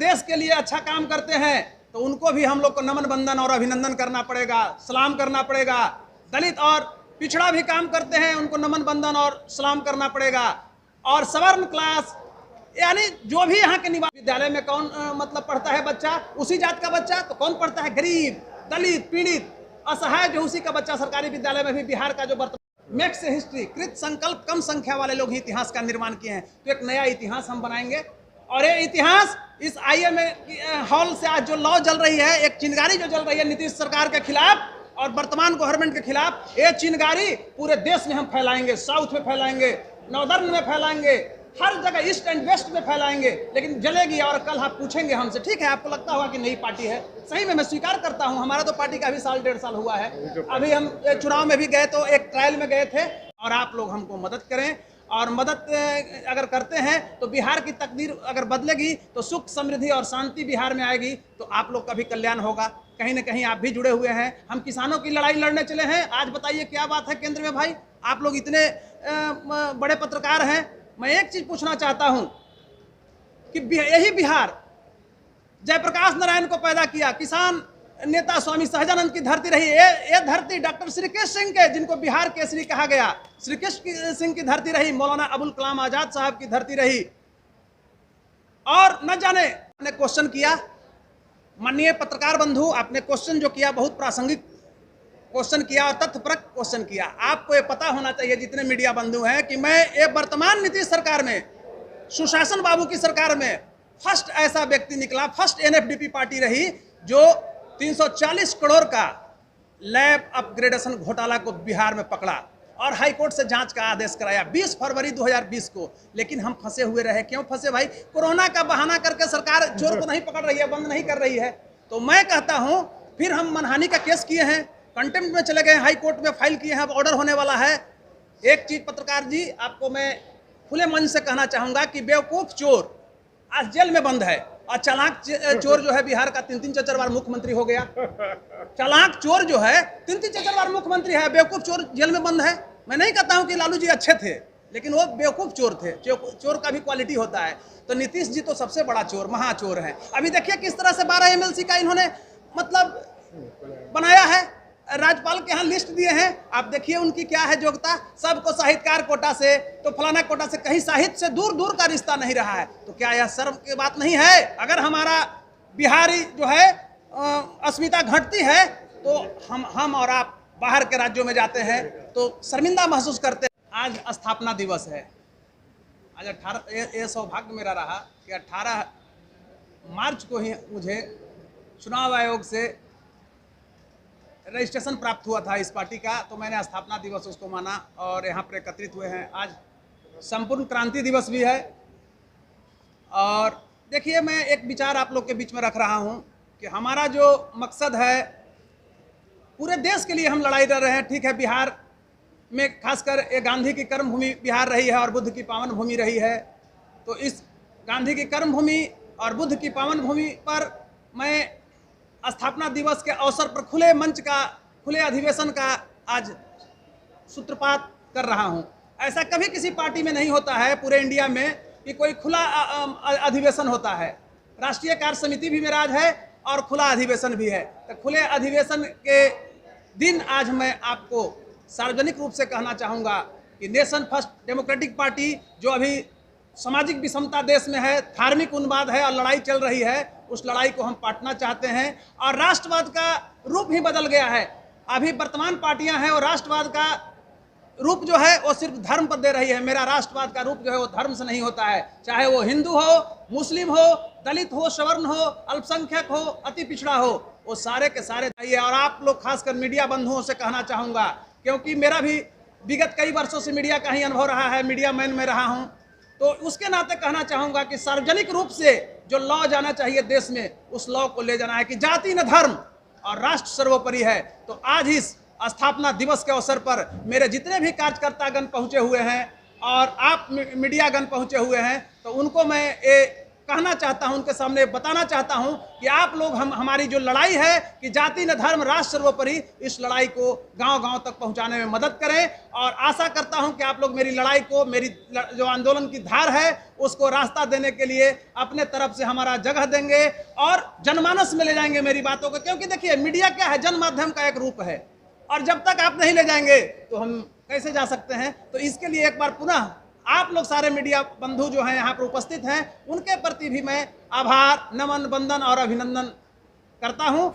देश के लिए अच्छा काम करते हैं तो उनको भी हम लोग को नमन बंदन और अभिनंदन करना पड़ेगा, सलाम करना पड़ेगा। दलित और पिछड़ा भी काम करते हैं, उनको नमन बंदन और सलाम करना पड़ेगा। और सवर्ण क्लास यानी जो भी यहाँ के निवासी, विद्यालय में कौन मतलब पढ़ता है बच्चा, उसी जात का बच्चा, तो कौन पढ़ता है? गरीब, दलित, पीड़ित, असहाय, जो उसी का बच्चा सरकारी विद्यालय में भी। बिहार का जो वर्तमान मेक्स हिस्ट्री, कृत संकल्प, कम संख्या वाले लोग ही इतिहास का निर्माण किए हैं। तो एक नया इतिहास हम बनाएंगे और ये इतिहास इस IIM हॉल से आज जो लॉ जल रही है, एक चिंगारी जो जल रही है नीतीश सरकार के खिलाफ और वर्तमान गवर्नमेंट के खिलाफ, ये चिंगारी पूरे देश में हम फैलाएंगे, साउथ में फैलाएंगे, नॉर्दर्न में फैलाएंगे, हर जगह ईस्ट एंड वेस्ट में फैलाएंगे, लेकिन जलेगी। और कल आप पूछेंगे हमसे, ठीक है आपको लगता होगा कि नई पार्टी है, सही में मैं स्वीकार करता हूं, हमारा तो पार्टी का अभी साल 1.5 साल हुआ है। अभी हम चुनाव में भी गए तो एक ट्रायल में गए थे। और आप लोग हमको मदद करें, और मदद अगर करते हैं तो बिहार की तकदीर अगर बदलेगी तो सुख, समृद्धि और शांति बिहार में आएगी, तो आप लोग का भी कल्याण होगा। कहीं ना कहीं आप भी जुड़े हुए हैं, हम किसानों की लड़ाई लड़ने चले हैं। आज बताइए क्या बात है केंद्र में भाई, आप लोग इतने बड़े पत्रकार हैं। मैं एक चीज पूछना चाहता हूं कि यही बिहार जयप्रकाश नारायण को पैदा किया, किसान नेता स्वामी सहजानंद की धरती रही। ये धरती डॉक्टर श्रीकृष्ण सिंह के, जिनको बिहार केसरी कहा गया, श्रीकृष्ण सिंह की धरती रही। मौलाना अबुल कलाम आजाद साहब की धरती रही। और न जाने आपने क्वेश्चन किया, माननीय पत्रकार बंधु, आपने क्वेश्चन जो किया बहुत प्रासंगिक क्वेश्चन किया और तथ्यपरक क्वेश्चन किया। आपको ये पता होना चाहिए जितने मीडिया बंधु हैं कि मैं ये वर्तमान नीतीश सरकार में, सुशासन बाबू की सरकार में फर्स्ट ऐसा व्यक्ति निकला, फर्स्ट NFDP पार्टी रही जो 340 करोड़ का लैब अपग्रेडेशन घोटाला को बिहार में पकड़ा और हाईकोर्ट से जांच का आदेश कराया 20 फरवरी 2020 को। लेकिन हम फंसे हुए रहे। क्यों फंसे भाई? कोरोना का बहाना करके सरकार चोर को नहीं पकड़ रही है, बंद नहीं कर रही है। तो मैं कहता हूं, फिर हम मनहानि का केस किए हैं, कंटेम्प्ट में चले गए, हाई कोर्ट में फाइल किए हैं, अब ऑर्डर होने वाला है। एक चीज पत्रकार जी आपको मैं खुले मन से कहना चाहूंगा कि बेवकूफ चोर आज जेल में बंद है और चालाक चोर जो है बिहार का 3-4 बार मुख्यमंत्री हो गया। चालाक चोर जो है 3-4 बार मुख्यमंत्री है, बेवकूफ चोर जेल में बंद है। मैं नहीं कहता हूं कि लालू जी अच्छे थे, लेकिन वो बेवकूफ चोर थे। चोर का भी क्वालिटी होता है। तो नीतीश जी तो सबसे बड़ा चोर, महाचोर है। अभी देखिए किस तरह से 12 MLC का इन्होंने मतलब बनाया है, राज्यपाल के यहाँ लिस्ट दिए हैं। आप देखिए उनकी क्या है योग्यता। सबको साहित्यकार कोटा से तो फलाना कोटा से, कहीं साहित्य से दूर दूर का रिश्ता नहीं रहा है। तो क्या यह शर्म की बात नहीं है? अगर हमारा बिहारी जो है अस्मिता घटती है तो हम और आप बाहर के राज्यों में जाते हैं तो शर्मिंदा महसूस करते हैं। आज स्थापना दिवस है। आज 18, ये सौभाग्य मेरा रहा कि 18 मार्च को ही मुझे चुनाव आयोग से रजिस्ट्रेशन प्राप्त हुआ था इस पार्टी का, तो मैंने स्थापना दिवस उसको माना और यहाँ पर एकत्रित हुए हैं। आज संपूर्ण क्रांति दिवस भी है। और देखिए मैं एक विचार आप लोग के बीच में रख रहा हूँ कि हमारा जो मकसद है, पूरे देश के लिए हम लड़ाई लड़ रहे हैं। ठीक है, बिहार में खासकर ये गांधी की कर्म भूमि बिहार रही है और बुद्ध की पावन भूमि रही है। तो इस गांधी की कर्म भूमि और बुद्ध की पावन भूमि पर मैं स्थापना दिवस के अवसर पर खुले मंच का, खुले अधिवेशन का आज सूत्रपात कर रहा हूं। ऐसा कभी किसी पार्टी में नहीं होता है पूरे इंडिया में कि कोई खुला अधिवेशन होता है। राष्ट्रीय कार्य समिति भी मेरा आज है और खुला अधिवेशन भी है। तो खुले अधिवेशन के दिन आज मैं आपको सार्वजनिक रूप से कहना चाहूँगा कि नेशन फर्स्ट डेमोक्रेटिक पार्टी, जो अभी सामाजिक विषमता देश में है, धार्मिक उन्माद है और लड़ाई चल रही है, उस लड़ाई को हम पाटना चाहते हैं। और राष्ट्रवाद का रूप ही बदल गया है। अभी वर्तमान पार्टियां हैं और राष्ट्रवाद का रूप जो है वो सिर्फ धर्म पर दे रही है। मेरा राष्ट्रवाद का रूप जो है वो धर्म से नहीं होता है। चाहे वो हिंदू हो, मुस्लिम हो, दलित हो, सवर्ण हो, अल्पसंख्यक हो, अति पिछड़ा हो, वो सारे के सारे चाहिए। और आप लोग खासकर मीडिया बंधुओं से कहना चाहूँगा, क्योंकि मेरा भी विगत कई वर्षों से मीडिया का ही अनुभव रहा है, मीडिया मैन में रहा हूँ, तो उसके नाते कहना चाहूँगा कि सार्वजनिक रूप से जो लॉ जाना चाहिए देश में, उस लॉ को ले जाना है कि जाति न धर्म और राष्ट्र सर्वोपरि है। तो आज इस स्थापना दिवस के अवसर पर मेरे जितने भी कार्यकर्तागण पहुँचे हुए हैं और आप मीडियागण पहुँचे हुए हैं, तो उनको मैं ये कहना चाहता हूं, उनके सामने बताना चाहता हूं कि आप लोग हमारी जो लड़ाई है कि जाति न धर्म राष्ट्र सर्वोपरि, इस लड़ाई को गांव-गांव तक पहुंचाने में मदद करें। और आशा करता हूं कि आप लोग मेरी लड़ाई को, मेरी जो आंदोलन की धार है उसको रास्ता देने के लिए अपने तरफ से हमारा जगह देंगे और जनमानस में ले जाएंगे मेरी बातों को। क्योंकि देखिए, मीडिया क्या है, जन माध्यम का एक रूप है, और जब तक आप नहीं ले जाएंगे तो हम कैसे जा सकते हैं। तो इसके लिए एक बार पुनः आप लोग सारे मीडिया बंधु जो हैं यहाँ पर उपस्थित हैं, उनके प्रति भी मैं आभार, नमन, वंदन और अभिनंदन करता हूँ।